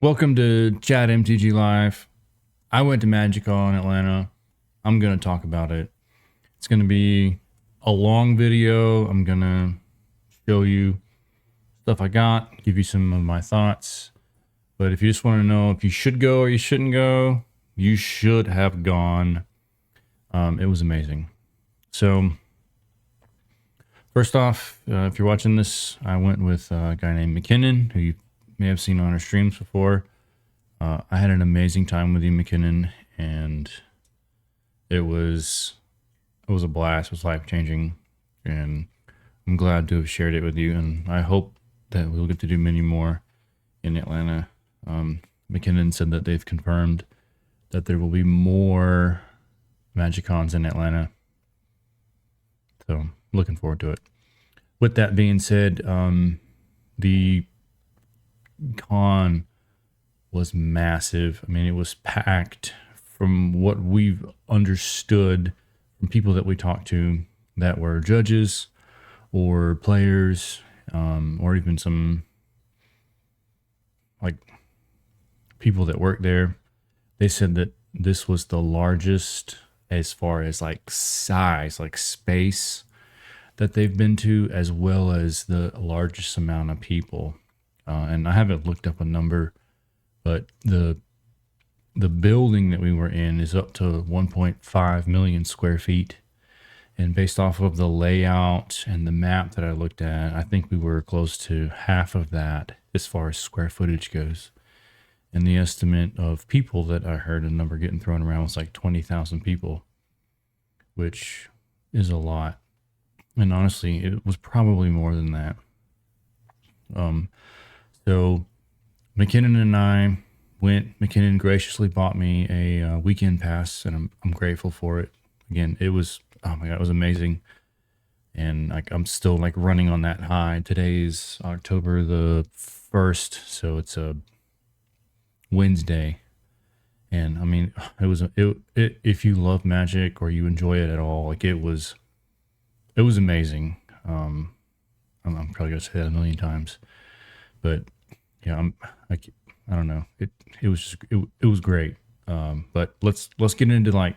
Welcome to Chat MTG Live. I went to Magicon Atlanta. I'm going to talk about it. It's going to be a long video. I'm going to show you stuff I got, give you some of my thoughts. But if you just want to know if you should go or you shouldn't go, you should have gone. It was amazing. So, first off, if you're watching this, I went with a guy named McKinnon, who you may have seen on our streams before. I had an amazing time with you, McKinnon, and it was a blast. It was life changing, and I'm glad to have shared it with you. And I hope that we'll get to do many more in Atlanta. McKinnon said that they've confirmed that there will be more Magicons in Atlanta, so looking forward to it. With that being said, the con was massive. I mean, it was packed. From what we've understood from people that we talked to that were judges or players, or even some like people that work there, they said that this was the largest as far as like size, like space that they've been to, as well as the largest amount of people. And I haven't looked up a number, but the building that we were in is up to 1.5 million square feet. And based off of the layout and the map that I looked at, I think we were close to half of that as far as square footage goes. And the estimate of people that I heard a number getting thrown around was like 20,000 people, which is a lot. And honestly, it was probably more than that. So McKinnon and I went. McKinnon graciously bought me a weekend pass, and I'm grateful for it. Again, it was, oh my God, it was amazing. And like I'm still like running on that high. Today's October the 1st, so it's a Wednesday. And I mean, it was if you love Magic or you enjoy it at all, like it was amazing. I'm probably gonna say that a million times, but yeah, I don't know. It was just, it was great. But let's get into like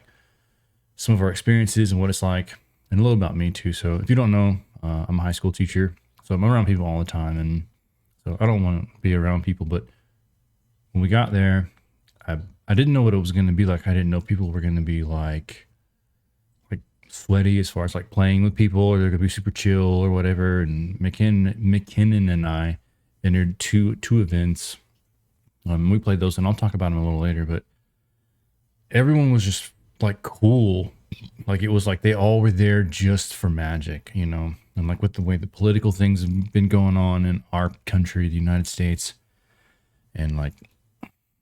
some of our experiences and what it's like, and a little about me too. So if you don't know, I'm a high school teacher, so I'm around people all the time, and so I don't want to be around people. But when we got there, I didn't know what it was going to be like. I didn't know people were going to be like sweaty as far as like playing with people, or they're going to be super chill or whatever. And McKinnon and I entered two events. We played those, and I'll talk about them a little later. But everyone was just like cool. Like it was like they all were there just for Magic, you know. And like with the way the political things have been going on in our country, the United States, and like,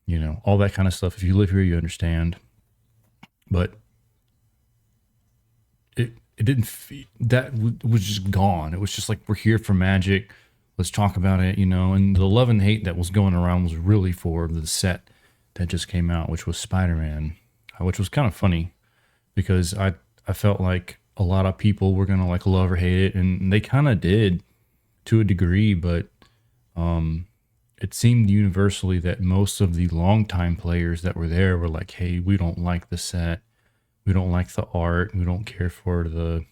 you know, all that kind of stuff. If you live here, you understand. But it didn't that was just gone. It was just like, we're here for Magic. Let's talk about it, you know. And the love and hate that was going around was really for the set that just came out, which was Spider-Man, which was kind of funny because I felt like a lot of people were gonna like love or hate it, and they kind of did to a degree. But it seemed universally that most of the longtime players that were there were like, "Hey, we don't like the set. We don't like the art. We don't care for the,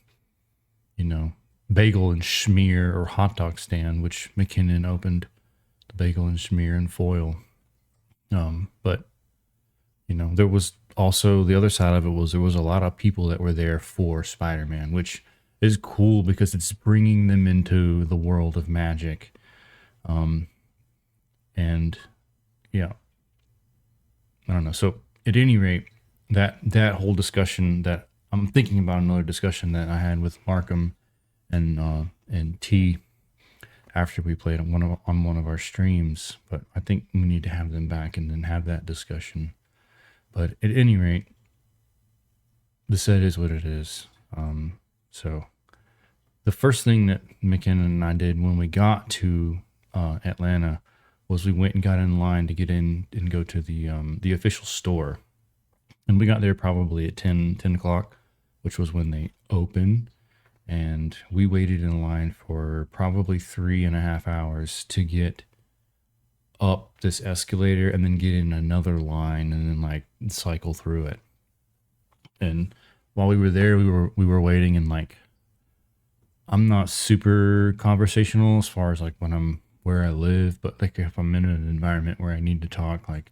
you know, bagel and schmear or hot dog stand," which McKinnon opened, the bagel and schmear and foil. But you know, there was also the other side of it was there was a lot of people that were there for Spider-Man, which is cool because it's bringing them into the world of Magic. And yeah, I don't know. So at any rate, that whole discussion, that I'm thinking about another discussion that I had with Markham and T after we played on one of our streams, but I think we need to have them back and then have that discussion. But at any rate, the set is what it is. So the first thing that McKinnon and I did when we got to Atlanta was we went and got in line to get in and go to the official store. And we got there probably at 10 o'clock, which was when they opened. And we waited in line for probably 3.5 hours to get up this escalator and then get in another line and then like cycle through it. And while we were there, we were waiting, and like I'm not super conversational as far as like when I'm where I live, but like if I'm in an environment where I need to talk, like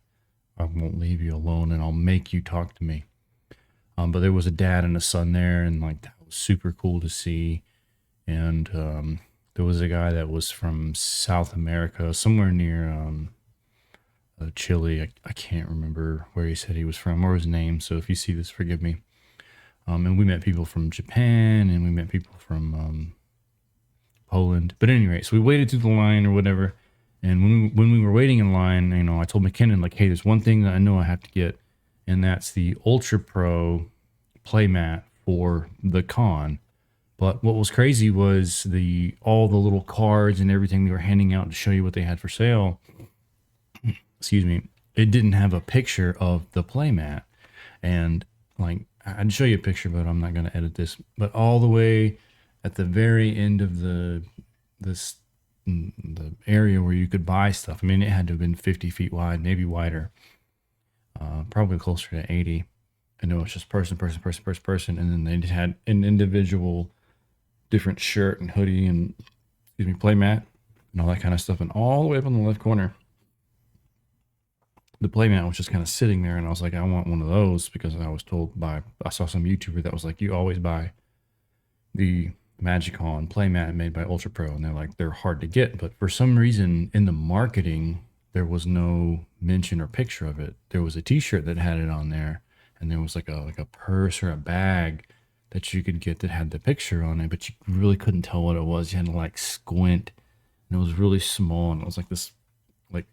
I won't leave you alone and I'll make you talk to me. But there was a dad and a son there, and like that was super cool to see. And there was a guy that was from South America, somewhere near Chile. I can't remember where he said he was from or his name. So if you see this, forgive me. And we met people from Japan, and we met people from Poland. But anyway, so we waited through the line or whatever. And when we were waiting in line, you know, I told McKinnon, like, hey, there's one thing that I know I have to get, and that's the Ultra Pro playmat for the con. But what was crazy was all the little cards and everything they were handing out to show you what they had for sale. Excuse me. It didn't have a picture of the playmat. And like, I'd show you a picture, but I'm not going to edit this. But all the way at the very end of the area where you could buy stuff. I mean, it had to have been 50 feet wide, maybe wider, probably closer to 80. And it was just person. And then they just had an individual different shirt and hoodie and, playmat and all that kind of stuff. And all the way up on the left corner, the playmat was just kind of sitting there. And I was like, I want one of those, because I saw some YouTuber that was like, you always buy the Magicon playmat made by Ultra Pro, and they're hard to get. But for some reason in the marketing, there was no mention or picture of it. There was a t-shirt that had it on there, and there was like a purse or a bag that you could get that had the picture on it, but you really couldn't tell what it was. You had to like squint, and it was really small, and it was like this like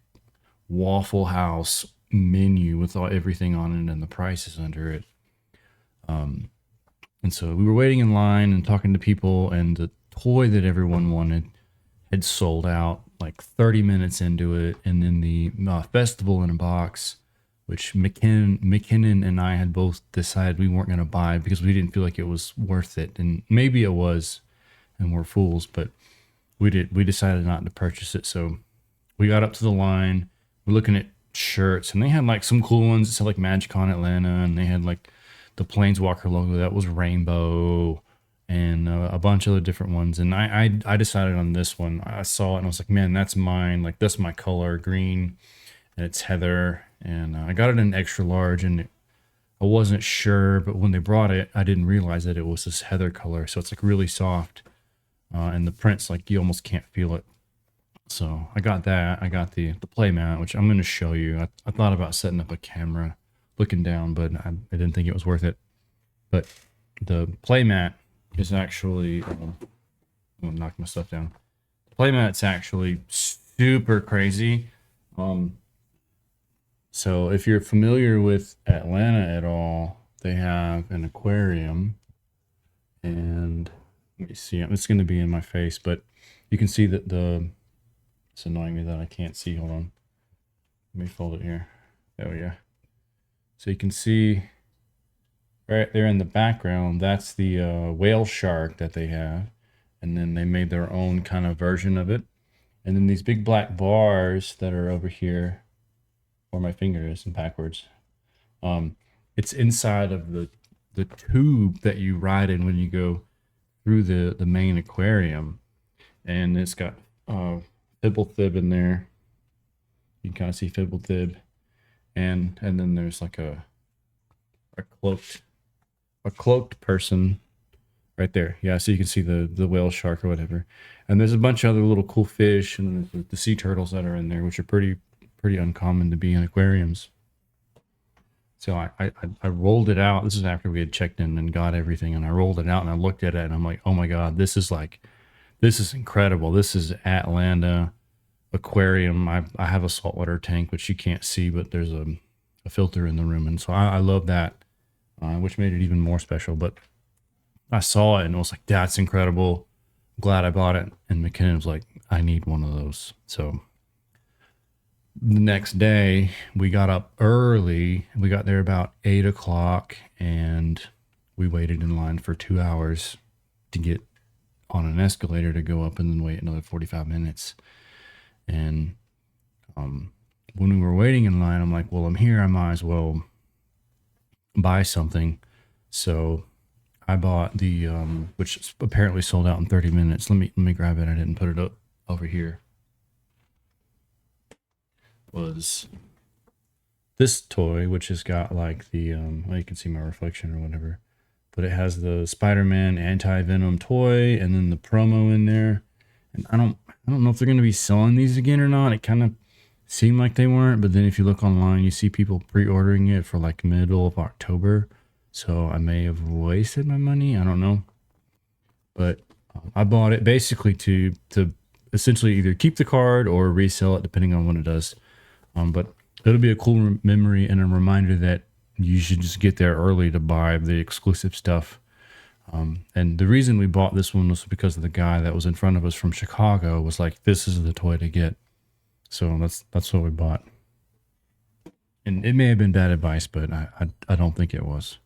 Waffle House menu with everything on it and the prices under it. And so we were waiting in line and talking to people, and the toy that everyone wanted had sold out like 30 minutes into it. And then the festival in a box, which McKinnon and I had both decided we weren't going to buy because we didn't feel like it was worth it. And maybe it was, and we're fools, but we decided not to purchase it. So we got up to the line, we're looking at shirts, and they had like some cool ones that said like Magicon Atlanta, and they had like the Planeswalker logo that was rainbow, and a bunch of other different ones. And I decided on this one. I saw it and I was like, man, that's mine. Like, that's my color, green, and it's heather. And I got it in extra large, and I wasn't sure, but when they brought it, I didn't realize that it was this heather color. So it's like really soft, and the print's like you almost can't feel it. So I got that. I got the playmat, which I'm going to show you. I thought about setting up a camera looking down, but I didn't think it was worth it. But the playmat is actually, I'm gonna knock my stuff down. The playmat's actually super crazy. So if you're familiar with Atlanta at all, they have an aquarium, and let me see, it's going to be in my face, but you can see that it's annoying me that I can't see. Hold on. Let me fold it here. There we go. So you can see right there in the background, that's the whale shark that they have. And then they made their own kind of version of it. And then these big black bars that are over here, where my finger is and backwards, it's inside of the tube that you ride in when you go through the main aquarium. And it's got Fibblethib in there. You can kind of see Fibblethib. And then there's like a cloaked person right there. Yeah, so you can see the whale shark or whatever. And there's a bunch of other little cool fish, and the sea turtles that are in there, which are pretty uncommon to be in aquariums. So I rolled it out. This is after we had checked in and got everything, and I rolled it out and I looked at it and I'm like, oh my God, this is incredible. This is Atlanta aquarium. I have a saltwater tank, which you can't see, but there's a filter in the room. And so I love that, which made it even more special. But I saw it and I was like, that's incredible. Glad I bought it. And McKinnon was like, I need one of those. So the next day we got up early. We got there about 8 o'clock, and we waited in line for 2 hours to get on an escalator to go up, and then wait another 45 minutes. And when we were waiting in line, I'm like, well, I'm here. I might as well buy something. So I bought the, which apparently sold out in 30 minutes. Let me grab it. I didn't put it up over here. Was this toy, which has got like the, well, you can see my reflection or whatever, but it has the Spider-Man anti-venom toy and then the promo in there. And I don't know if they're going to be selling these again or not. It kind of seemed like they weren't, but then if you look online, you see people pre-ordering it for like middle of October. So I may have wasted my money. I don't know, but I bought it basically to essentially either keep the card or resell it depending on when it does. But it'll be a cool memory and a reminder that you should just get there early to buy the exclusive stuff. And the reason we bought this one was because of the guy that was in front of us from Chicago was like, this is the toy to get. So that's what we bought. And it may have been bad advice, but I don't think it was.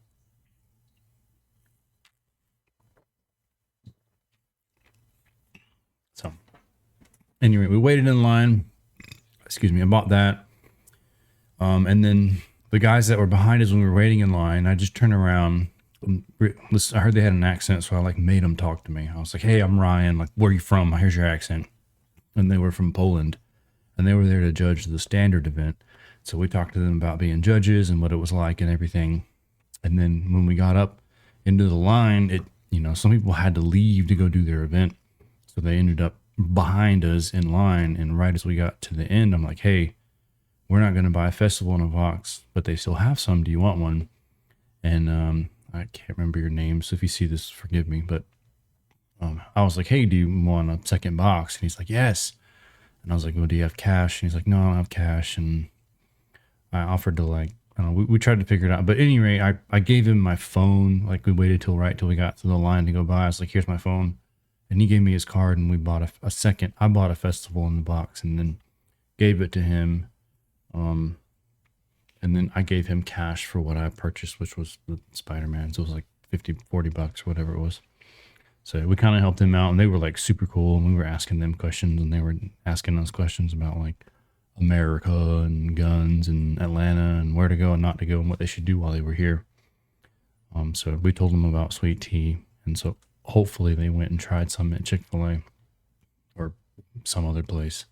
So anyway, we waited in line. Excuse me, I bought that. And then the guys that were behind us when we were waiting in line, I just turned around. I heard they had an accent, so I like made them talk to me. I was like, hey, I'm Ryan. Like, where are you from? Here's your accent. And they were from Poland. And they were there to judge the standard event. So we talked to them about being judges and what it was like and everything. And then when we got up into the line, some people had to leave to go do their event. So they ended up behind us in line. And right as we got to the end, I'm like, hey, we're not going to buy a festival in a box, but they still have some. Do you want one? And I can't remember your name, so if you see this, forgive me. But I was like, hey, do you want a second box? And he's like, yes. And I was like, well, do you have cash? And he's like, no, I don't have cash. And I offered to we tried to figure it out. But anyway, I gave him my phone. Like we waited till we got to the line to go by. I was like, here's my phone. And he gave me his card and we bought a second. I bought a festival in the box and then gave it to him. And then I gave him cash for what I purchased, which was the Spider-Man. So it was like $40 or whatever it was. So we kind of helped them out and they were like super cool. And we were asking them questions and they were asking us questions about like America and guns and Atlanta and where to go and not to go and what they should do while they were here. So we told them about sweet tea. And so hopefully they went and tried some at Chick-fil-A or some other place.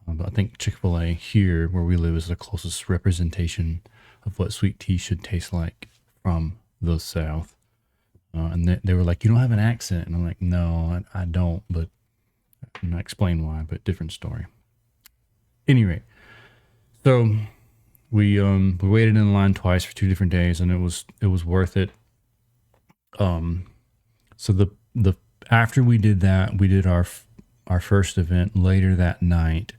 But I think Chick-fil-A here where we live is the closest representation of what sweet tea should taste like from the South. And they were like, you don't have an accent. And I'm like, no, I don't. But I explain why, but different story. Anyway, so we waited in line twice for 2 different days and it was worth it. So the after we did that, we did our first event later that night.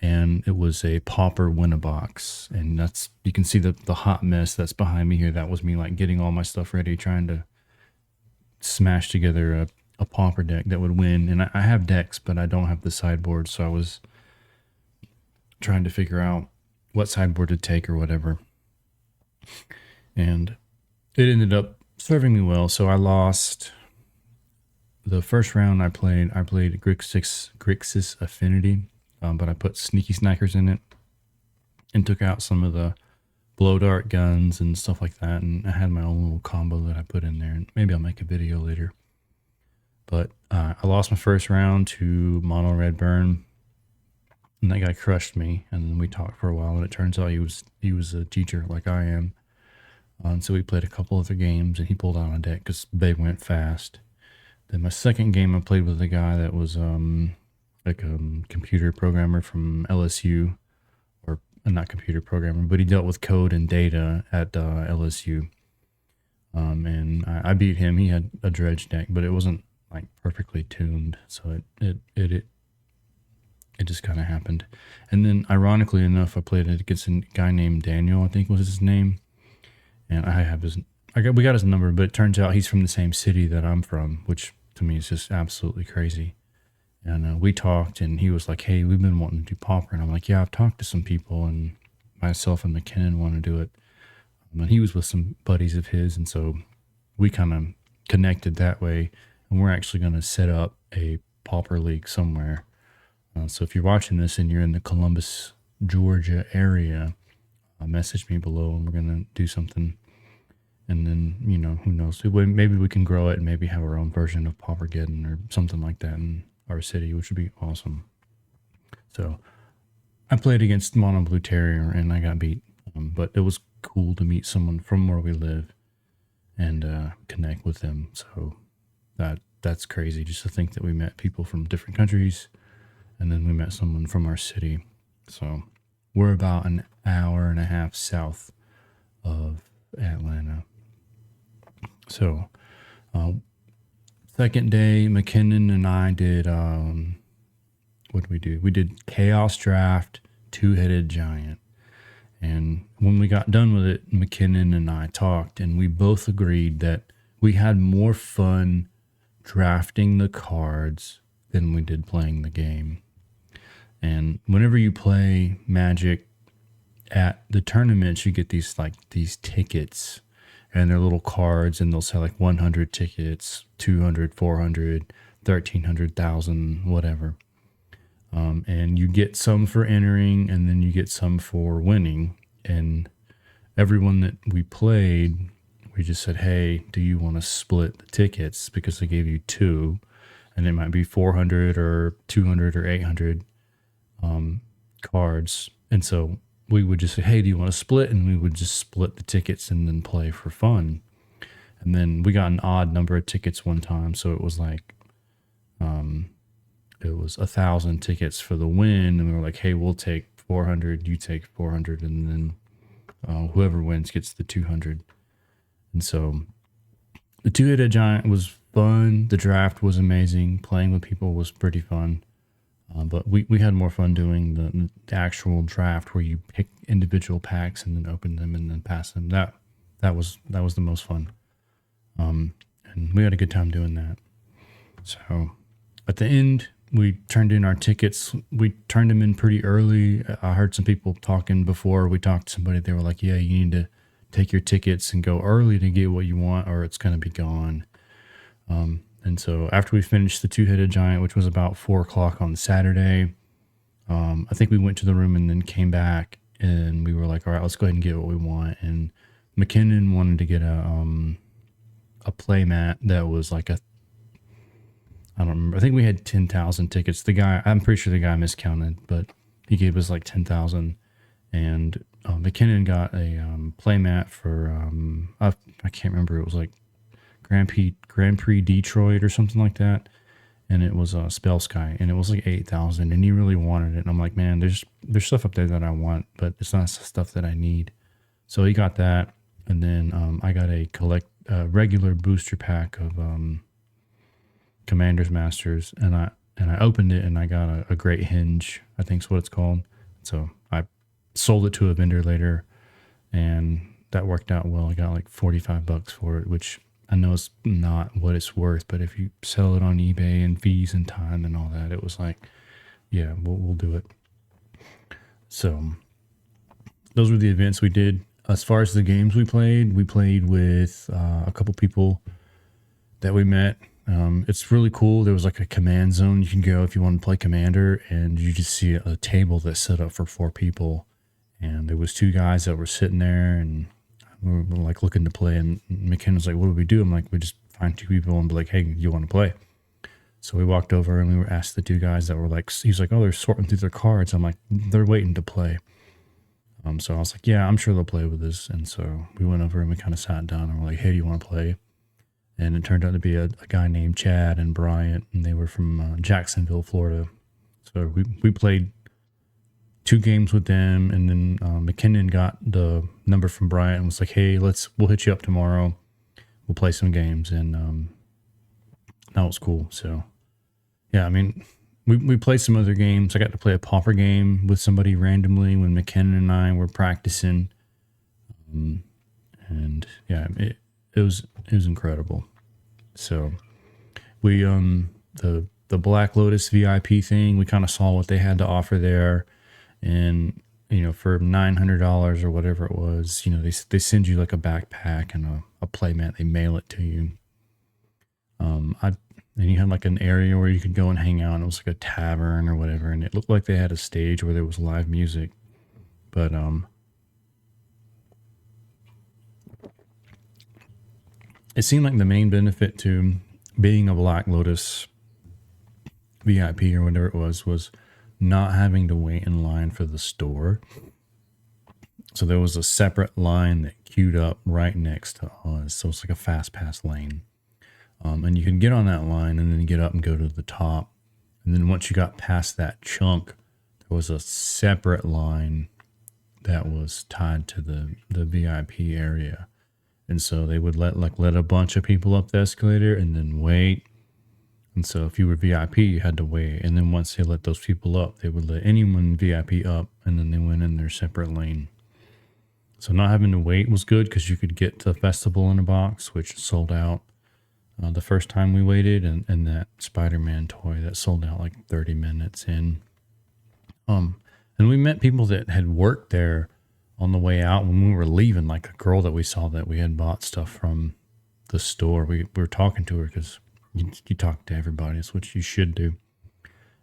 And it was a Pauper Win-A-Box, and you can see the hot mess that's behind me here. That was me like getting all my stuff ready, trying to smash together a Pauper deck that would win. And I have decks, but I don't have the sideboard, so I was trying to figure out what sideboard to take or whatever. And it ended up serving me well. So I lost the first round. I played Grixis Affinity. But I put Sneaky Snackers in it and took out some of the blow dart guns and stuff like that. And I had my own little combo that I put in there. And maybe I'll make a video later. But I lost my first round to Mono Red Burn. And that guy crushed me. And then we talked for a while. And it turns out he was a teacher like I am. And so we played a couple other games. And he pulled out a deck because they went fast. Then my second game I played with a guy that was... like a computer programmer from LSU, or not computer programmer, but he dealt with code and data at LSU. And I beat him. He had a dredge deck, but it wasn't like perfectly tuned, so it just kind of happened. And then, ironically enough, I played it against a guy named Daniel, I think was his name, and we got his number, but it turns out he's from the same city that I'm from, which to me is just absolutely crazy. And we talked, and he was like, hey, we've been wanting to do Pauper. And I'm like, yeah, I've talked to some people, and myself and McKinnon want to do it. And he was with some buddies of his, and so we kind of connected that way. And we're actually going to set up a Pauper League somewhere. So if you're watching this and you're in the Columbus, Georgia area, message me below and we're going to do something. And then, who knows? Maybe we can grow it and maybe have our own version of Paupergeddon or something like that in our city, which would be awesome. So I played against Mono Blue Terrier and I got beat. But it was cool to meet someone from where we live and connect with them. So that's crazy just to think that we met people from different countries and then we met someone from our city. So we're about an hour and a half south of Atlanta. So second day, McKinnon and I did, what did we do? We did Chaos Draft, Two-Headed Giant. And when we got done with it, McKinnon and I talked, and we both agreed that we had more fun drafting the cards than we did playing the game. And whenever you play Magic at the tournaments, you get these tickets, and they're little cards, and they'll say like 100 tickets, 200, 400, 1,300, 1,000, whatever. And you get some for entering, and then you get some for winning. And everyone that we played, we just said, hey, do you want to split the tickets? Because they gave you two, and it might be 400 or 200 or 800 cards. And so we would just say, hey, do you want to split? And we would just split the tickets and then play for fun. And then we got an odd number of tickets one time. So it was like, it was 1,000 tickets for the win, and we were like, hey, we'll take 400, you take 400, and then whoever wins gets the 200. And so the Two-Headed Giant was fun. The draft was amazing. Playing with people was pretty fun. But we had more fun doing the actual draft where you pick individual packs and then open them and then pass them. That was the most fun. And we had a good time doing that. So at the end, we turned in our tickets. We turned them in pretty early. I heard some people talking before we talked to somebody. They were like, yeah, you need to take your tickets and go early to get what you want or it's going to be gone. And so after we finished the Two-Headed Giant, which was about 4 o'clock on Saturday, I think we went to the room and then came back and we were like, all right, let's go ahead and get what we want. And McKinnon wanted to get a play mat that was like I don't remember. I think we had 10,000 tickets. I'm pretty sure the guy miscounted, but he gave us like 10,000. And McKinnon got a play mat for, I can't remember. It was like Grand Prix Detroit or something like that. And it was Spell Sky, and it was like 8,000. And he really wanted it. And I'm like, man, there's stuff up there that I want, but it's not stuff that I need. So he got that. And then I got a regular booster pack of Commander's Masters, and I opened it and I got a Great Hinge, I think is what it's called. So I sold it to a vendor later, and that worked out well. I got like $45 for it, which I know it's not what it's worth, but if you sell it on eBay and fees and time and all that, it was like, yeah, we'll do it. So those were the events we did. As far as the games we played with a couple people that we met. It's really cool. There was like a command zone you can go if you want to play Commander, and you just see a table that's set up for 4 people. And there was 2 guys that were sitting there, and we were like looking to play. And McKenna was like, "What do we do?" I'm like, "We just find 2 people and be like, hey, you want to play?" So we walked over and we were asked the 2 guys that were like, he's like, "Oh, they're sorting through their cards." I'm like, "They're waiting to play." So I was like, "Yeah, I'm sure they'll play with us." And so we went over and we kind of sat down and we're like, "Hey, do you want to play?" And it turned out to be a guy named Chad and Bryant, and they were from Jacksonville, Florida. So we played 2 games with them, and then McKinnon got the number from Bryant and was like, "Hey, we'll hit you up tomorrow. We'll play some games," and that was cool. So yeah, I mean, we played some other games. I got to play a Pauper game with somebody randomly when McKinnon and I were practicing, and yeah, it was incredible. So we the Black Lotus VIP thing, we kind of saw what they had to offer there, and for $900 or whatever it was, they send you like a backpack and a play mat. They mail it to you. and you had like an area where you could go and hang out, and it was like a tavern or whatever, and it looked like they had a stage where there was live music. But it seemed like the main benefit to being a Black Lotus VIP or whatever it was not having to wait in line for the store. So there was a separate line that queued up right next to us. So it's like a fast pass lane. And you could get on that line and then get up and go to the top. And then once you got past that chunk, there was a separate line that was tied to the VIP area. And so they would let a bunch of people up the escalator and then wait. And so if you were VIP, you had to wait. And then once they let those people up, they would let anyone VIP up, and then they went in their separate lane. So not having to wait was good because you could get to the festival in a box, which sold out the first time we waited, and that Spider-Man toy that sold out like 30 minutes in. And we met people that had worked there on the way out when we were leaving, like a girl that we saw that we had bought stuff from the store. We were talking to her because you talk to everybody. It's what you should do.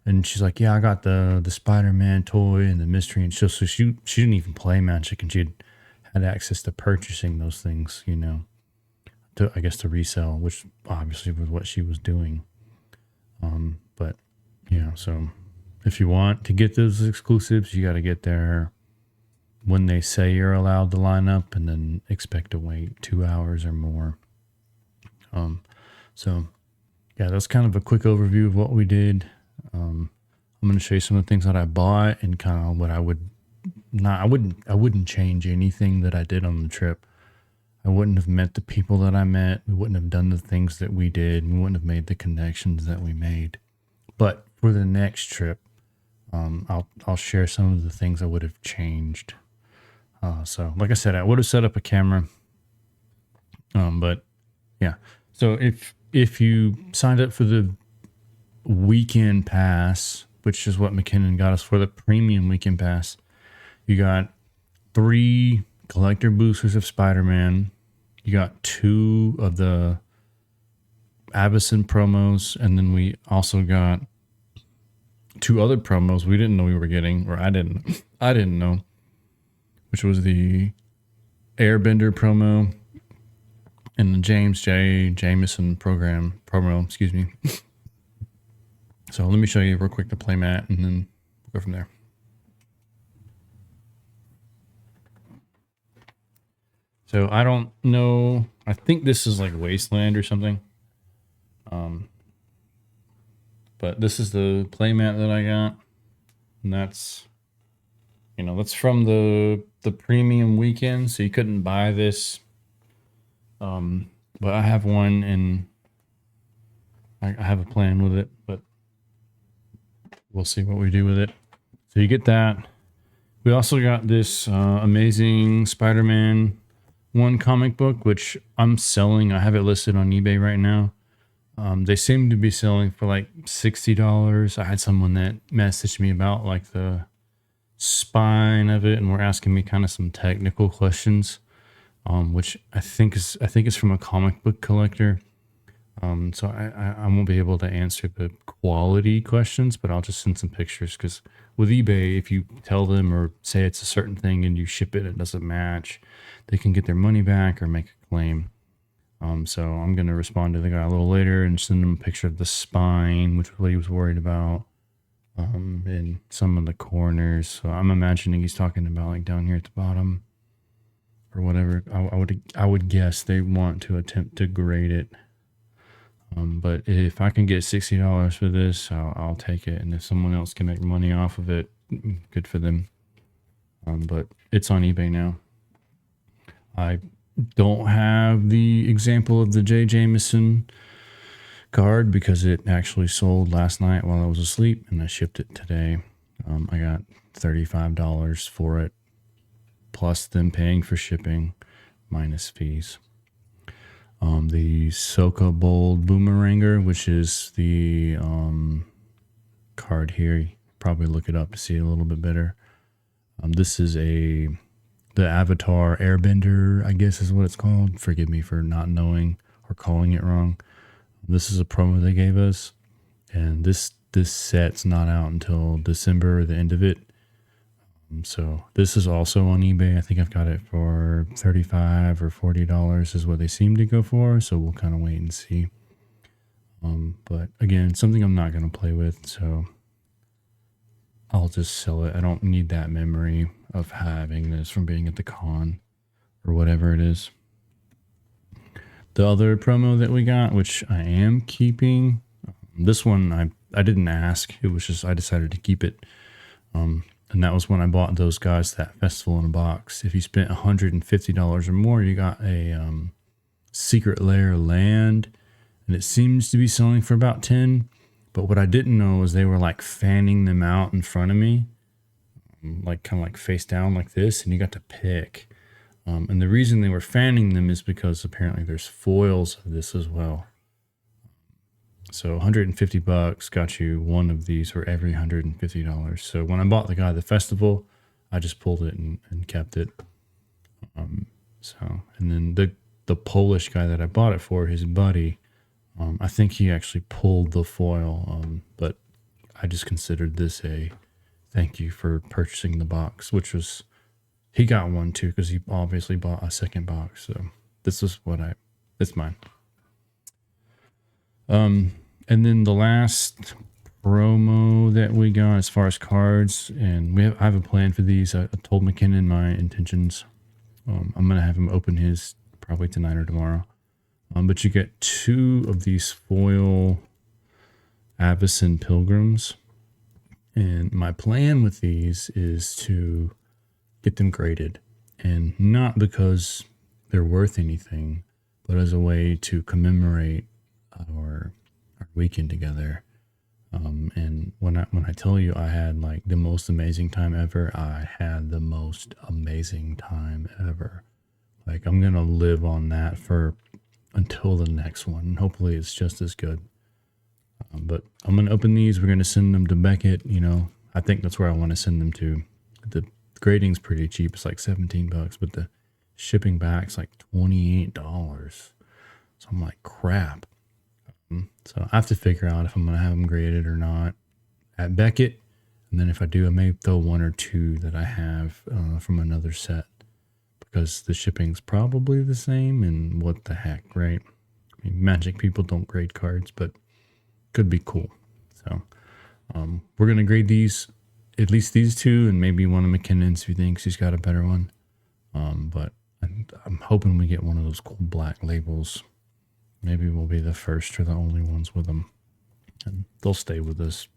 And she's like, yeah, I got the Spider-Man toy and the mystery. And so she didn't even play Magic, and she had access to purchasing those things, you know, to, I guess, to resell, which obviously was what she was doing. But, you know, so if you want to get those exclusives, you got to get there when they say you're allowed to line up, and then expect to wait 2 hours or more. So yeah, that's kind of a quick overview of what we did. I'm going to show you some of the things that I bought and kind of what I wouldn't change anything that I did on the trip. I wouldn't have met the people that I met. We wouldn't have done the things that we did. We wouldn't have made the connections that we made. But for the next trip, I'll share some of the things I would have changed. So like I said, I would have set up a camera. But yeah. So if you signed up for the weekend pass, which is what McKinnon got us for, the premium weekend pass, you got 3 collector boosters of Spider-Man. You got 2 of the Avison promos, and then we also got 2 other promos we didn't know we were getting, or I didn't know, which was the Airbender promo and the James J. Jameson promo, excuse me. So let me show you real quick the playmat, and then we'll go from there. So I don't know. I think this is like Wasteland or something. But this is the playmat that I got, and that's, you know, that's from the premium weekend. So you couldn't buy this. But I have one, and I have a plan with it, but we'll see what we do with it. So you get that. We also got this amazing Spider-Man 1 comic book, which I'm selling. I have it listed on eBay right now. They seem to be selling for like $60. I had someone that messaged me about like the spine of it, and were asking me kind of some technical questions, which I think is from a comic book collector. So I won't be able to answer the quality questions, but I'll just send some pictures, because with eBay, if you tell them or say it's a certain thing and you ship it, it doesn't match, they can get their money back or make a claim. So I'm going to respond to the guy a little later and send him a picture of the spine, which was what he was worried about, and some of the corners. So I'm imagining he's talking about like down here at the bottom or whatever. I would guess they want to attempt to grade it. But if I can get $60 for this, I'll take it. And if someone else can make money off of it, good for them. But it's on eBay now. I don't have the example of the J. Jameson card because it actually sold last night while I was asleep, and I shipped it today. I got $35 for it, plus them paying for shipping, minus fees. The Soka Bold Boomeranger, which is the card here. You probably look it up to see it a little bit better. This is the Avatar Airbender, I guess is what it's called. Forgive me for not knowing or calling it wrong. This is a promo they gave us, and this set's not out until December, the end of it. So this is also on eBay. I think I've got it for $35 or $40 is what they seem to go for. So we'll kind of wait and see. But again, something I'm not going to play with, so I'll just sell it. I don't need that memory of having this from being at the con or whatever it is. The other promo that we got, which I am keeping, this one I didn't ask. It was just I decided to keep it. And that was when I bought those guys that festival in a box. If you spent $150 or more, you got a secret lair land, and it seems to be selling for about 10. But what I didn't know is they were like fanning them out in front of me, like kind of like face down like this, and you got to pick. And the reason they were fanning them is because apparently there's foils of this as well. So $150 got you one of these for every $150. So when I bought the guy at the festival, I just pulled it and kept it. And then the Polish guy that I bought it for, his buddy, I think he actually pulled the foil. But I just considered this a thank you for purchasing the box, which was, he got one too, because he obviously bought a second box. So this is it's mine. And then the last promo that we got as far as cards, and I have a plan for these. I told McKinnon my intentions. I'm going to have him open his probably tonight or tomorrow. But you get 2 of these foil Avacyn Pilgrims. And my plan with these is to get them graded. And not because they're worth anything, but as a way to commemorate our weekend together. And when I tell you I had like the most amazing time ever, I had the most amazing time ever. Like I'm gonna live on that for until the next one. Hopefully it's just as good. But I'm gonna open these. We're gonna send them to Beckett. You know, I think that's where I want to send them to. The grading's pretty cheap. It's like $17, but the shipping back's like $28. So I'm like, crap. So I have to figure out if I'm going to have them graded or not at Beckett. And then if I do, I may throw 1 or 2 that I have from another set, because the shipping's probably the same. And what the heck, right? I mean, Magic people don't grade cards, but could be cool. So we're going to grade these, at least these 2, and maybe one of McKinnon's if he thinks he's got a better one. But I'm hoping we get one of those cool black labels. Maybe we'll be the first or the only ones with them. And they'll stay with us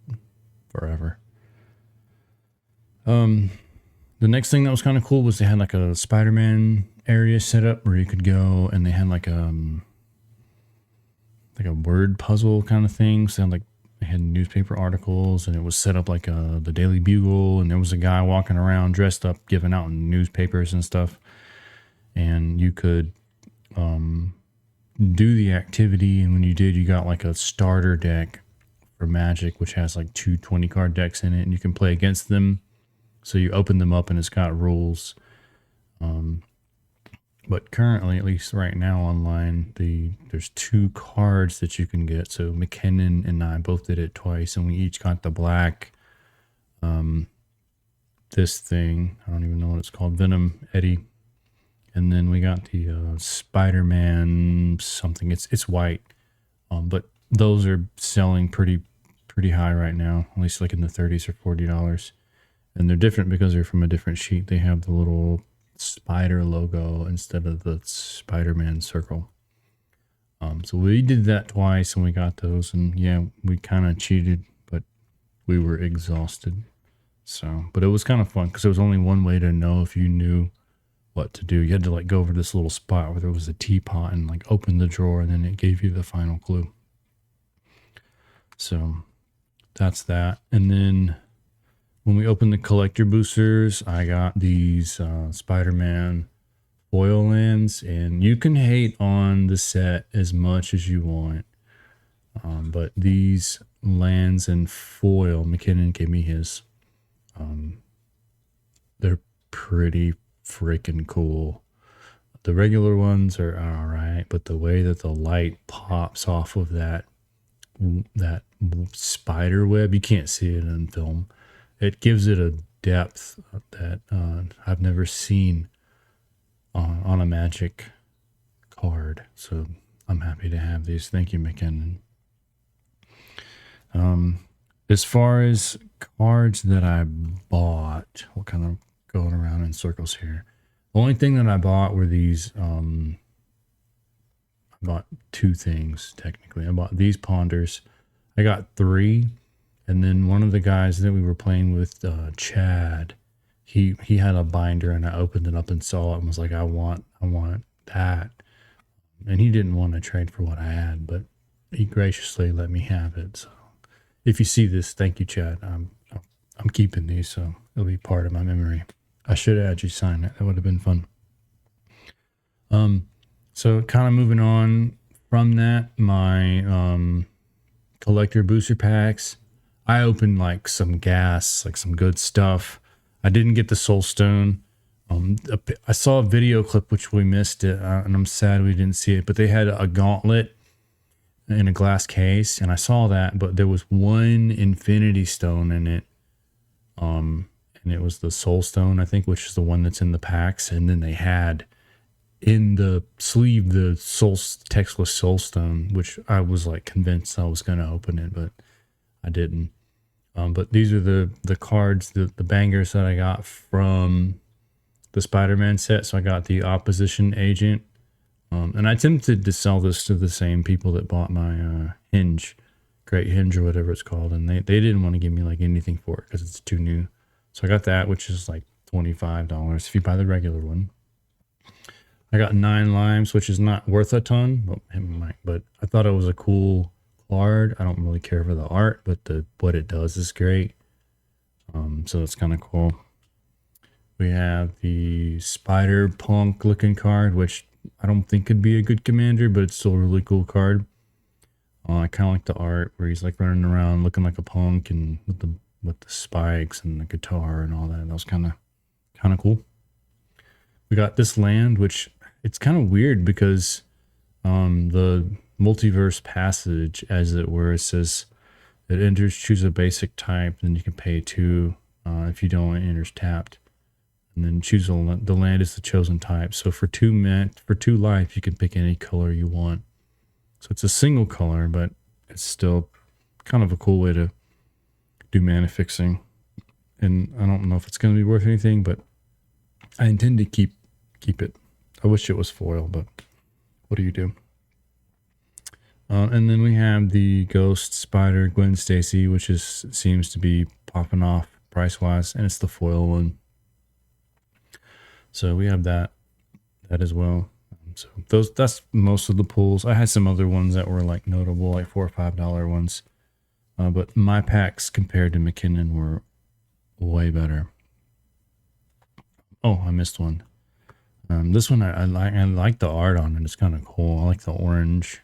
forever. The next thing that was kind of cool was they had like a Spider-Man area set up where you could go, and they had like a word puzzle kind of thing. So they had newspaper articles, and it was set up like the Daily Bugle, and there was a guy walking around dressed up giving out newspapers and stuff. And you could do the activity, and when you did, you got like a starter deck for Magic, which has like 2 20-card decks in it, and you can play against them. So you open them up, and it's got rules. But currently, at least right now online, there's 2 cards that you can get. So McKinnon and I both did it twice, and we each got the black, this thing, I don't even know what it's called, Venom Eddie. And then we got the Spider-Man something. It's white, but those are selling pretty high right now, at least like in the $30s or $40. And they're different because they're from a different sheet. They have the little spider logo instead of the Spider-Man circle. So we did that twice, and we got those. And yeah, we kind of cheated, but we were exhausted. So, but it was kind of fun because there was only one way to know if you knew what to do. You had to like go over this little spot where there was a teapot and like open the drawer, and then it gave you the final clue. So that's that. And then when we opened the collector boosters, I got these Spider-Man foil lands, and you can hate on the set as much as you want. But these lands in foil, McKinnon gave me his. They're pretty freaking cool. The regular ones are all right, but the way that the light pops off of that spider web, you can't see it in film. It gives it a depth that I've never seen on a Magic card. So I'm happy to have these. Thank you, McKinnon. As far as cards that I bought, we're kind of going around in circles here. The only thing that I bought were these. I bought two things technically. I bought these ponders. I got 3, and then one of the guys that we were playing with, Chad, he had a binder, and I opened it up and saw it and was like, I want that. And he didn't want to trade for what I had, but he graciously let me have it. So if you see this, thank you, Chad. I'm keeping these, so it'll be part of my memory. I should have had you sign it. That would have been fun. So kind of moving on from that, my collector booster packs. I opened like some gas, like some good stuff. I didn't get the Soul Stone. I saw a video clip which we missed it, and I'm sad we didn't see it. But they had a gauntlet in a glass case, and I saw that. But there was one Infinity Stone in it, and it was the Soul Stone, I think, which is the one that's in the packs. And then they had in the sleeve the textless Soul Stone, which I was like convinced I was going to open it, but I didn't. But these are the cards, the bangers that I got from the Spider-Man set. So I got the Opposition Agent, and I attempted to sell this to the same people that bought my Hinge, Great Hinge or whatever it's called, and they didn't want to give me like anything for it because it's too new. So I got that, which is like $25 if you buy the regular one. I got 9 limes, which is not worth a ton, but I thought it was a cool card. I don't really care for the art, but what it does is great. So it's kind of cool. We have the Spider Punk looking card, which I don't think could be a good commander, but it's still a really cool card. I kind of like the art where he's like running around looking like a punk and with the spikes and the guitar and all that. That was kind of cool. We got this land, which it's kind of weird because the multiverse passage, as it were, it says it enters, choose a basic type, then you can pay 2. If you don't, it enters tapped, and then choose the land is the chosen type. So for 2 life, you can pick any color you want. So it's a single color, but it's still kind of a cool way to do mana fixing. And I don't know if it's going to be worth anything, but I intend to keep it. I wish it was foil, but what do you do? And then we have the Ghost Spider Gwen Stacy, which seems to be popping off price-wise, and it's the foil one. So we have that as well. So that's most of the pulls. I had some other ones that were like notable, like $4 or $5 ones. But my packs compared to McKinnon were way better. Oh, I missed one. This one I like the art on it. It's kind of cool. I like the orange,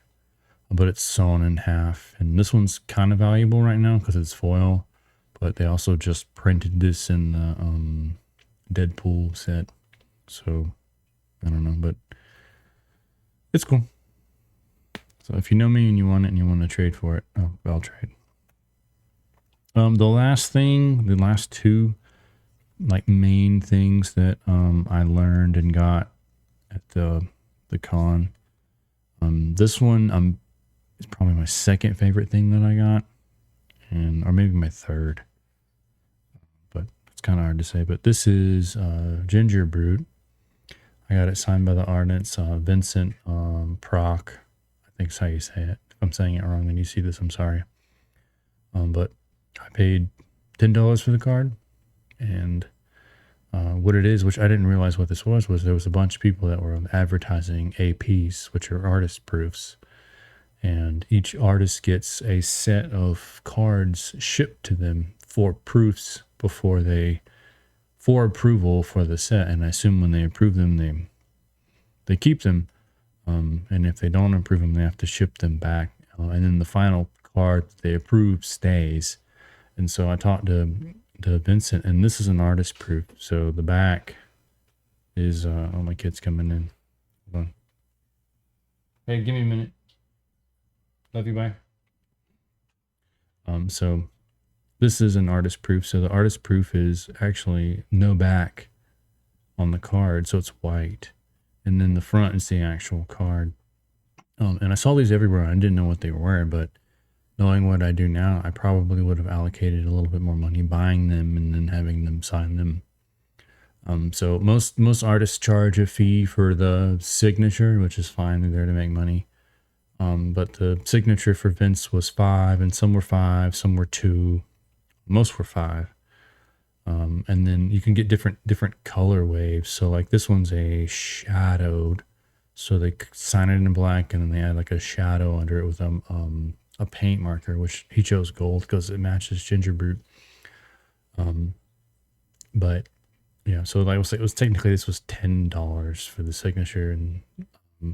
but it's sewn in half. And this one's kind of valuable right now because it's foil. But they also just printed this in the Deadpool set. So I don't know, but it's cool. So if you know me and you want it and you want to trade for it, I'll trade. The last 2 like main things that I learned and got at the con. This one is probably my second favorite thing that I got, or maybe my third. But it's kind of hard to say. But this is Ginger Brute. I got it signed by the artist Vincent Proc. I think that's how you say it. If I'm saying it wrong and you see this, I'm sorry. But I paid $10 for the card. And what it is, which I didn't realize what this was there was a bunch of people that were advertising APs, which are artist proofs. And each artist gets a set of cards shipped to them for proofs for approval for the set. And I assume when they approve them, they keep them. And if they don't approve them, they have to ship them back. And then the final card they approve stays. And so I talked to Vincent, and this is an artist proof. So the back is my kid's coming in. Hey, give me a minute. Love you, bye. So this is an artist proof. So the artist proof is actually no back on the card, so it's white, and then the front is the actual card. And I saw these everywhere. I didn't know what they were, but knowing what I do now, I probably would have allocated a little bit more money buying them and then having them sign them. So most artists charge a fee for the signature, which is fine. They're there to make money. But the signature for Vince was $5, and some were $5, some were $2, most were $5. And then you can get different color waves. So like this one's a shadowed, so they sign it in black, and then they add like a shadow under it with a paint marker, which he chose gold because it matches Ginger Brute. But yeah, so like it was technically this was $10 for the signature, and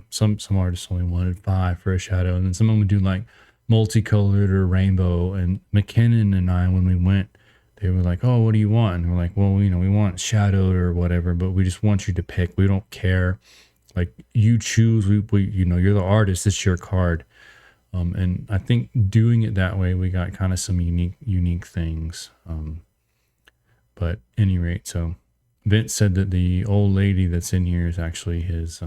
some artists only wanted $5 for a shadow, and then someone would do like multicolored or rainbow. And McKinnon and I, when we went, they were like, "Oh, what do you want?" And we're like, "Well, you know, we want shadowed or whatever, but we just want you to pick. We don't care. Like you choose. We you know, you're the artist. It's your card." And I think doing it that way, we got kind of some unique things. But at any rate, so Vince said that the old lady that's in here is actually his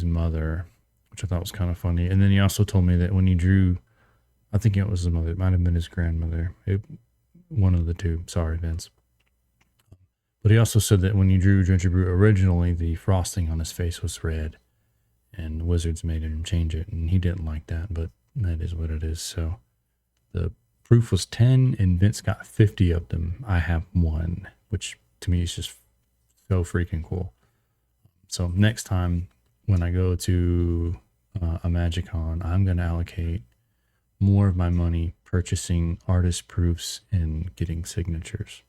mother, which I thought was kind of funny. And then he also told me that when he drew, I think it was his mother. It might have been his grandmother. One of the two. Sorry, Vince. But he also said that when he drew Ginger Brute originally, the frosting on his face was red, and the Wizards made him change it, and he didn't like that. But that is what it is. So the proof was 10, and Vince got 50 of them. I have 1, which to me is just so freaking cool. So next time when I go to a Magicon, I'm going to allocate more of my money purchasing artist proofs and getting signatures.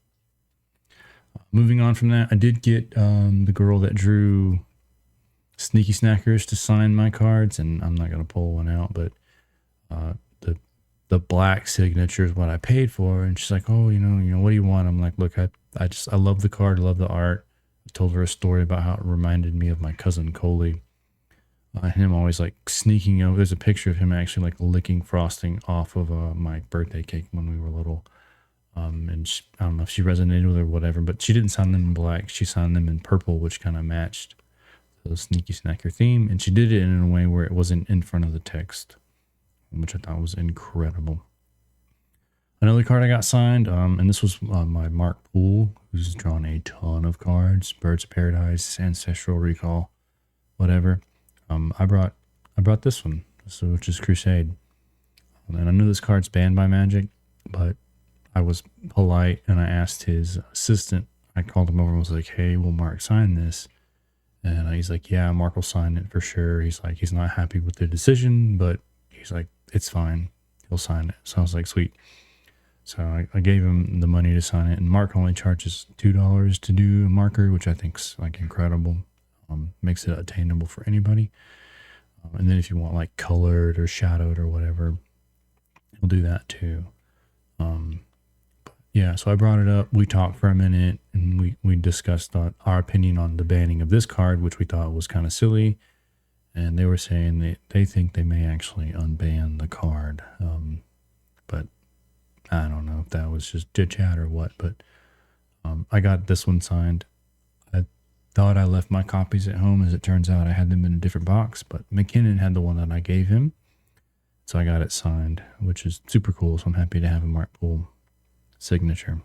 Moving on from that, I did get the girl that drew Sneaky Snackers to sign my cards, and I'm not going to pull one out, but the black signature is what I paid for. And she's like, "Oh, you know, what do you want?" I'm like, "Look, I love the card, I love the art." I told her a story about how it reminded me of my cousin Coley. Him always like sneaking over. There's a picture of him actually like licking frosting off of my birthday cake when we were little. And I don't know if she resonated with her or whatever, but she didn't sign them in black. She signed them in purple, which kind of matched the Sneaky Snacker theme. And she did it in a way where it wasn't in front of the text, which I thought was incredible. Another card I got signed, and this was my Mark Poole, who's drawn a ton of cards: Birds of Paradise, Ancestral Recall, whatever. I brought this one, which is Crusade. And I know this card's banned by Magic, but I was polite and I asked his assistant. I called him over and was like, "Hey, will Mark sign this?" And he's like, "Yeah, Mark will sign it for sure." He's like, he's not happy with the decision, but he's like, "It's fine. He'll sign it." So I was like, "Sweet." So I gave him the money to sign it, and Mark only charges $2 to do a marker, which I think's like incredible. Makes it attainable for anybody. And then if you want like colored or shadowed or whatever, he'll do that too. Yeah, so I brought it up. We talked for a minute, and we discussed our opinion on the banning of this card, which we thought was kind of silly. And they were saying that they think they may actually unban the card. But I don't know if that was just chit chat or what. But I got this one signed. I thought I left my copies at home. As it turns out, I had them in a different box. But McKinnon had the one that I gave him. So I got it signed, which is super cool. So I'm happy to have a Mark Poole signature.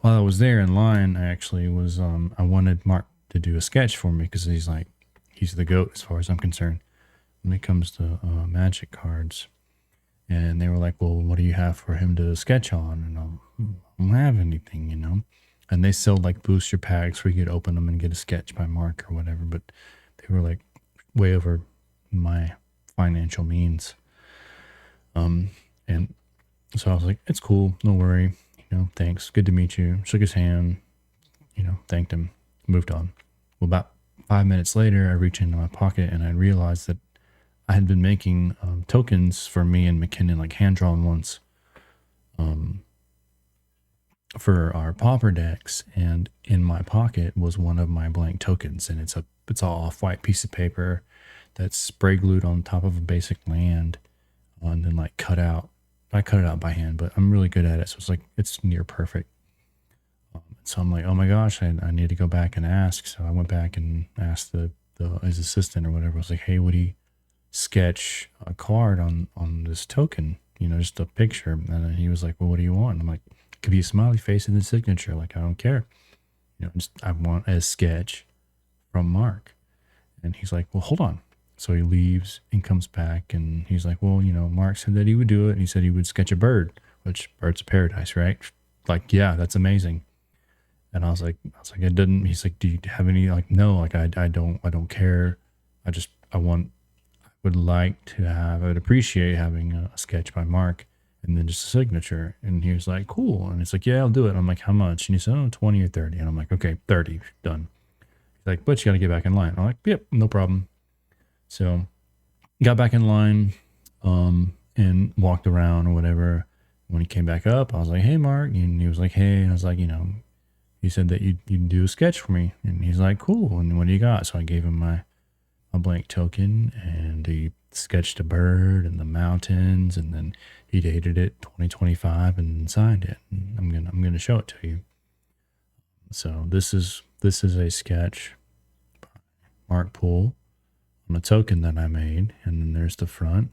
While I was there in line, I actually was I wanted Mark to do a sketch for me because he's the GOAT as far as I'm concerned when it comes to Magic cards. And they were like, "Well, what do you have for him to sketch on?" And I don't have anything, you know. And they sell like booster packs where you could open them and get a sketch by Mark or whatever, but they were like way over my financial means. And so I was like, "It's cool, no worry, you know, thanks, good to meet you." Shook his hand, you know, thanked him, moved on. Well, about 5 minutes later, I reached into my pocket and I realized that I had been making tokens for me and McKinnon, like hand-drawn ones, for our Pauper decks. And in my pocket was one of my blank tokens, and it's a it's a off-white piece of paper that's spray glued on top of a basic land, and then like cut out. I cut it out by hand, but I'm really good at it, so it's like it's near perfect. So I'm like, oh my gosh, I need to go back and ask. So I went back and asked his assistant or whatever. I was like, hey, would he sketch a card on this token? You know, just a picture. And then he was like, well, what do you want? I'm like, it could be a smiley face and the signature. Like, I don't care. You know, just I want a sketch from Mark. And he's like, well, hold on. So he leaves and comes back, and he's like, well, you know, Mark said that he would do it. And he said he would sketch a bird, which birds of paradise, right? Like, yeah, that's amazing. And I was like, it didn't. He's like, do you have any? Like, no, like I don't care. I would like to have. I would appreciate having a sketch by Mark, and then just a signature. And he was like, cool. And it's like, yeah, I'll do it. And I'm like, how much? And he said, oh, 20 or 30. And I'm like, okay, 30, done. He's like, but you got to get back in line. I'm like, yep, no problem. So got back in line, and walked around or whatever. When he came back up, I was like, hey, Mark. And he was like, hey. And I was like, you know, he said that you'd do a sketch for me. And he's like, cool. And what do you got? So I gave him a blank token, and he sketched a bird and the mountains, and then he dated it 2025 and signed it. And I'm gonna show it to you. So this is a sketch by Mark Poole on a token that I made, and then there's the front,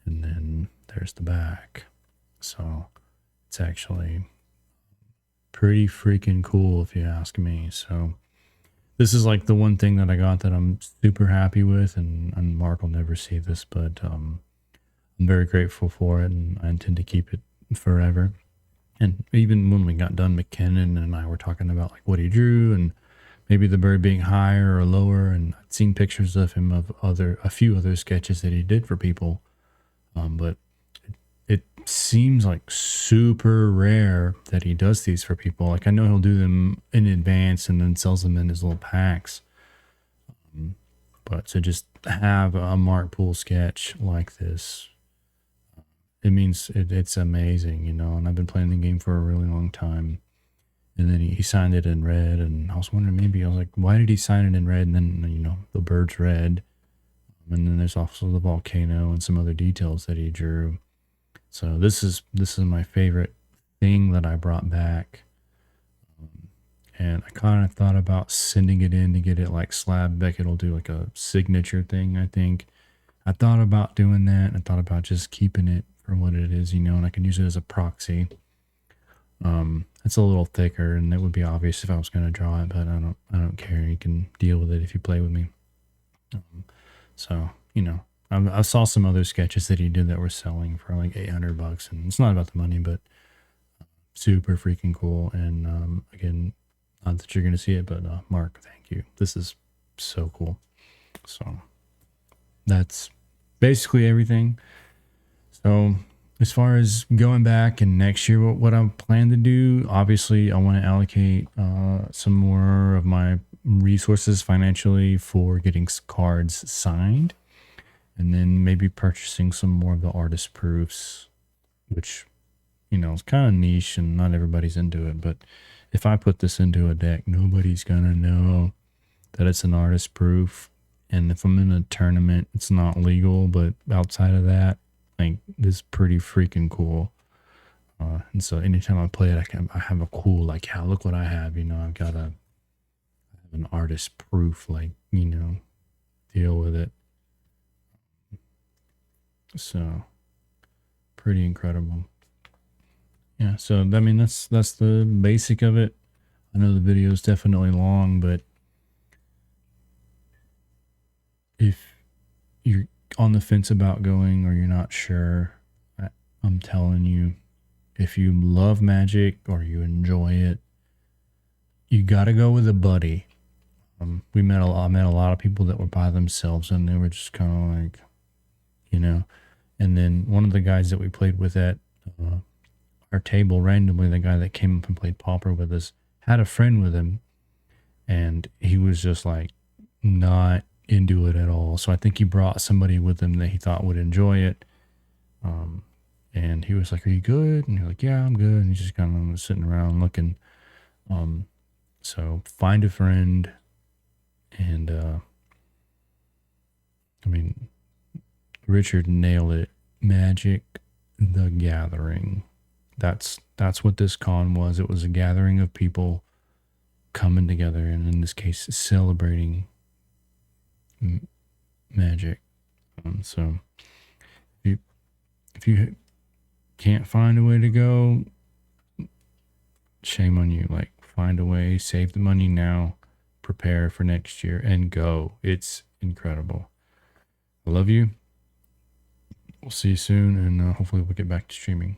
and then there's the back. So it's actually pretty freaking cool if you ask me. So this is like the one thing that I got that I'm super happy with, and Mark will never see this, but I'm very grateful for it, and I intend to keep it forever. And even when we got done, McKinnon and I were talking about like what he drew and maybe the bird being higher or lower, and I'd seen pictures of him of a few other sketches that he did for people, but it seems like super rare that he does these for people. Like, I know he'll do them in advance and then sells them in his little packs. But to just have a Mark Poole sketch like this, it means it's amazing, you know. And I've been playing the game for a really long time. And then he signed it in red, and I was wondering, I was like, why did he sign it in red? And then, you know, the bird's red. And then there's also the volcano and some other details that he drew. So this is my favorite thing that I brought back. And I kind of thought about sending it in to get it like slab. Beckett will do like a signature thing, I think. I thought about doing that. I thought about just keeping it for what it is, you know, and I can use it as a proxy. It's a little thicker, and it would be obvious if I was going to draw it, but I don't care. You can deal with it if you play with me. So, you know, I saw some other sketches that he did that were selling for like $800, and it's not about the money, but super freaking cool. And again, not that you're going to see it, but Mark, thank you. This is so cool. So that's basically everything. So as far as going back and next year, what I plan to do, obviously I want to allocate some more of my resources financially for getting cards signed, and then maybe purchasing some more of the artist proofs, which, you know, it's kind of niche and not everybody's into it. But if I put this into a deck, nobody's gonna know that it's an artist proof. And if I'm in a tournament, it's not legal, but outside of that, like, this is pretty freaking cool. And so anytime I play it, I have a cool, like, yeah, look what I have, you know. I've got an artist proof, like, you know, deal with it. So pretty incredible. Yeah, so I mean, that's the basic of it. I know the video is definitely long, but if you're on the fence about going or you're not sure, I'm telling you, if you love Magic or you enjoy it, you got to go with a buddy. I met a lot of people that were by themselves, and they were just kind of like, you know. And then one of the guys that we played with at our table, randomly, the guy that came up and played Pauper with us, had a friend with him, and he was just like not into it at all. So I think he brought somebody with him that he thought would enjoy it. And he was like, "Are you good?" And you're like, "Yeah, I'm good." And he's just kind of sitting around looking. So find a friend And I mean, Richard nailed it. Magic the Gathering. That's what this con was. It was a gathering of people coming together, and in this case, celebrating magic. So if you can't find a way to go, shame on you. Like, find a way, save the money now, prepare for next year, and go. It's incredible. I love you. We'll see you soon, and hopefully we'll get back to streaming.